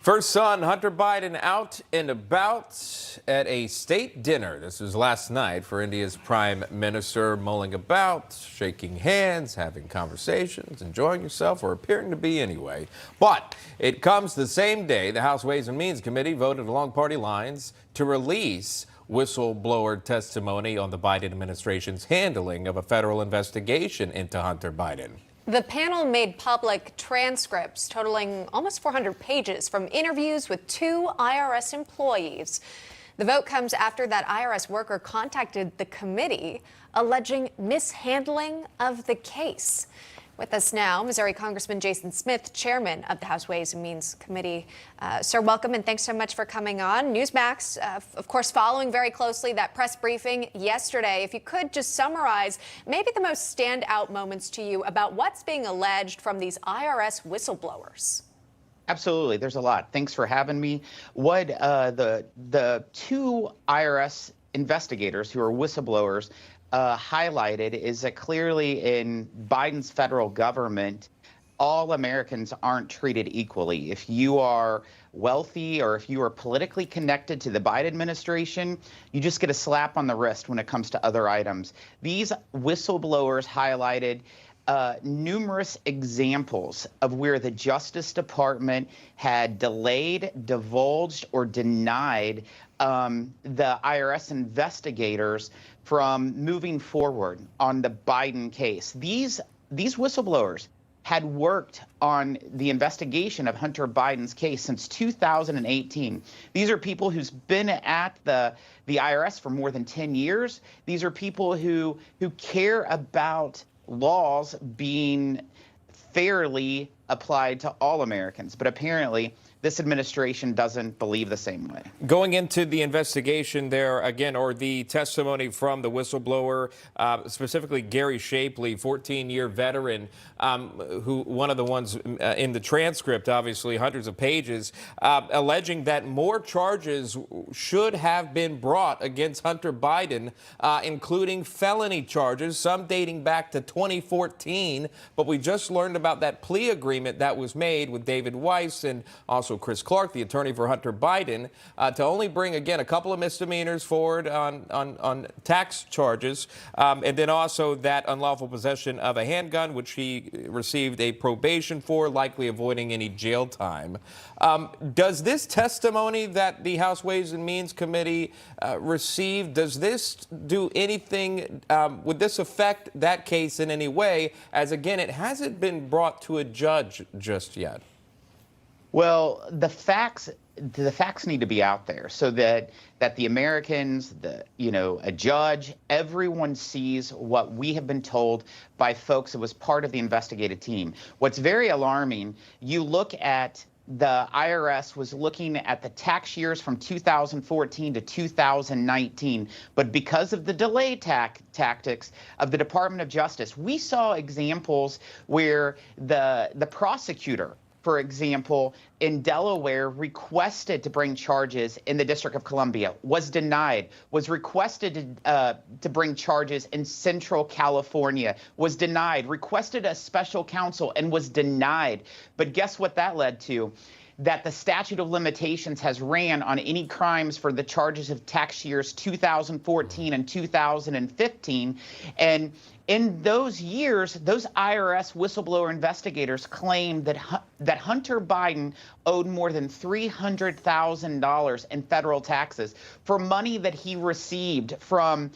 First son Hunter Biden out and about at a state dinner. This was last night for India's prime minister, mulling about, shaking hands, having conversations, enjoying yourself, or appearing to be anyway. But it comes the same day the House Ways and Means Committee voted along party lines to release whistleblower testimony on the Biden administration's handling of a federal investigation into Hunter Biden. The panel made public transcripts totaling almost 400 pages from interviews with two IRS employees. The vote comes after that IRS worker contacted the committee alleging mishandling of the case. With us now, Missouri Congressman Jason Smith, chairman of the House Ways and Means Committee. Sir, welcome, and thanks so much for coming on. Newsmax, of course, following very closely that press briefing yesterday. If you could just summarize maybe the most standout moments to you about what's being alleged from these IRS whistleblowers. Absolutely. There's a lot. Thanks for having me. What the two IRS investigators who are whistleblowers highlighted is that clearly in Biden's federal government, all Americans aren't treated equally. If you are wealthy or if you are politically connected to the Biden administration, you just get a slap on the wrist when it comes to other items. These whistleblowers highlighted numerous examples of where the Justice Department had delayed, divulged, or denied the IRS investigators from moving forward on the Biden case. These whistleblowers had worked on the investigation of Hunter Biden's case since 2018. These are people who's been at the IRS for more than 10 years. These are people who care about laws being fairly applied to all Americans. But apparently, this administration doesn't believe the same way. Going into the investigation there again, or the testimony from the whistleblower, specifically Gary Shapley, 14-year veteran, who one of the ones in the transcript, obviously hundreds of pages, alleging that more charges should have been brought against Hunter Biden, including felony charges, some dating back to 2014. But we just learned about that plea agreement that was made with David Weiss and also Chris Clark, the attorney for Hunter Biden, to only bring, again, a couple of misdemeanors forward on tax charges, and then also that unlawful possession of a handgun, which he received a probation for, likely avoiding any jail time. Does this testimony that the House Ways and Means Committee received, does this do anything, would this affect that case in any way, as, again, it hasn't been brought to a judge just yet? Well, the facts need to be out there so that the Americans, a judge, everyone sees what we have been told by folks that was part of the investigative team. What's very alarming, you look at the IRS was looking at the tax years from 2014 to 2019, but because of the delay tactics of the Department of Justice, we saw examples where the prosecutor, for example, in Delaware, requested to bring charges in the District of Columbia, was denied, was requested to bring charges in Central California, was denied, requested a special counsel, and was denied. But guess what that led to? That the statute of limitations has ran on any crimes for the charges of tax years 2014 and 2015. And in those years, those IRS whistleblower investigators claimed that Hunter Biden owed more than $300,000 in federal taxes for money that he received from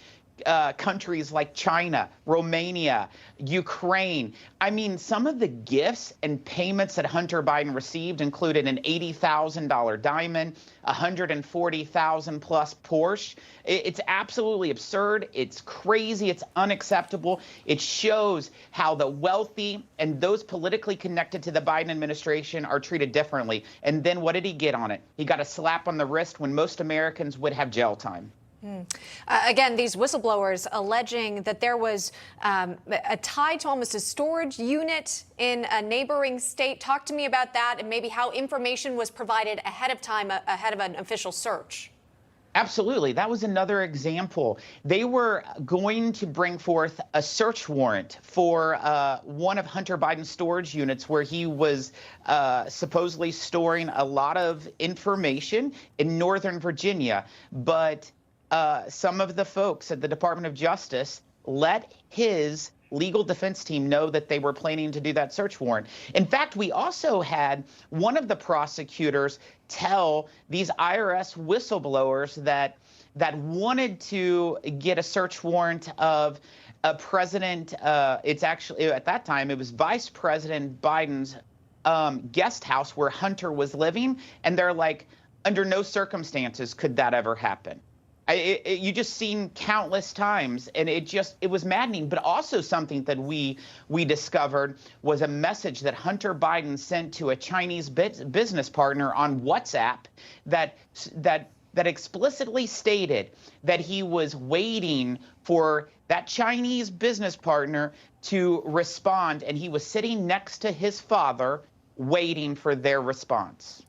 countries like China, Romania, Ukraine. I mean, some of the gifts and payments that Hunter Biden received included an $80,000 diamond, $140,000 plus Porsche. It's absolutely absurd. It's crazy. It's unacceptable. It shows how the wealthy and those politically connected to the Biden administration are treated differently. And then what did he get on it? He got a slap on the wrist when most Americans would have jail time. Again, these whistleblowers alleging that there was a tie to almost a storage unit in a neighboring state. Talk to me about that and maybe how information was provided ahead of time, ahead of an official search. Absolutely. That was another example. They were going to bring forth a search warrant for one of Hunter Biden's storage units where he was supposedly storing a lot of information in Northern Virginia. But some of the folks at the Department of Justice let his legal defense team know that they were planning to do that search warrant. In fact, we also had one of the prosecutors tell these IRS whistleblowers that wanted to get a search warrant of a president. It's actually, at that time, it was Vice President Biden's guest house where Hunter was living. And they're like, under no circumstances could that ever happen. You just seen countless times, and it was maddening. But also something that we discovered was a message that Hunter Biden sent to a Chinese business partner on WhatsApp that explicitly stated that he was waiting for that Chinese business partner to respond, and he was sitting next to his father waiting for their response.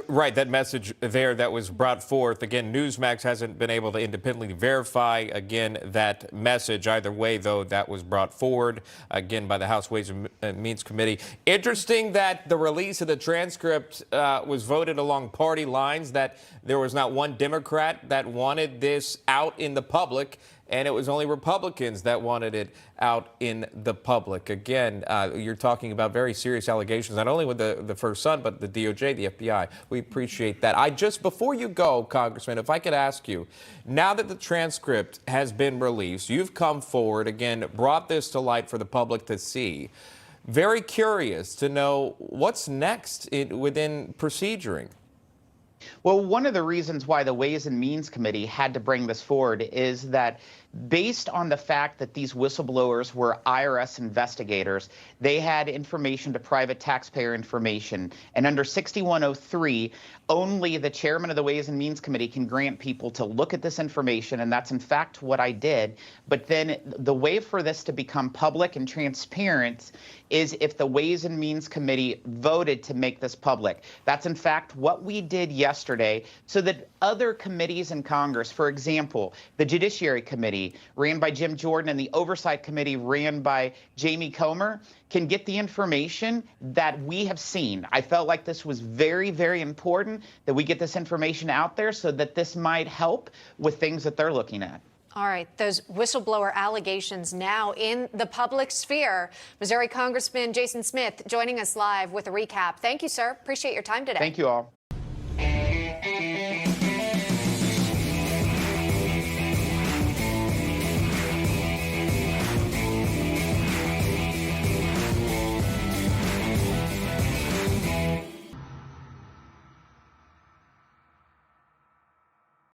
Right, that message there that was brought forth. Again, Newsmax hasn't been able to independently verify, again, that message. Either way, though, that was brought forward, again, by the House Ways and Means Committee. Interesting that the release of the transcript was voted along party lines, that there was not one Democrat that wanted this out in the public, and it was only Republicans that wanted it out in the public. Again, you're talking about very serious allegations, not only with the first son, but the DOJ, the FBI. We appreciate that. Before you go, Congressman, if I could ask you, now that the transcript has been released, you've come forward, again, brought this to light for the public to see. Very curious to know what's next within proceduring. Well, one of the reasons why the Ways and Means Committee had to bring this forward is that based on the fact that these whistleblowers were IRS investigators, they had information to private taxpayer information. And under 6103, only the chairman of the Ways and Means Committee can grant people to look at this information. And that's in fact what I did. But then the way for this to become public and transparent is if the Ways and Means Committee voted to make this public. That's in fact what we did yesterday, so that other committees in Congress, for example, the Judiciary Committee ran by Jim Jordan and the Oversight Committee ran by Jamie Comer, can get the information that we have seen. I felt like this was very, very important that we get this information out there so that this might help with things that they're looking at. All right, those whistleblower allegations now in the public sphere. Missouri Congressman Jason Smith joining us live with a recap. Thank you, sir. Appreciate your time today. Thank you all.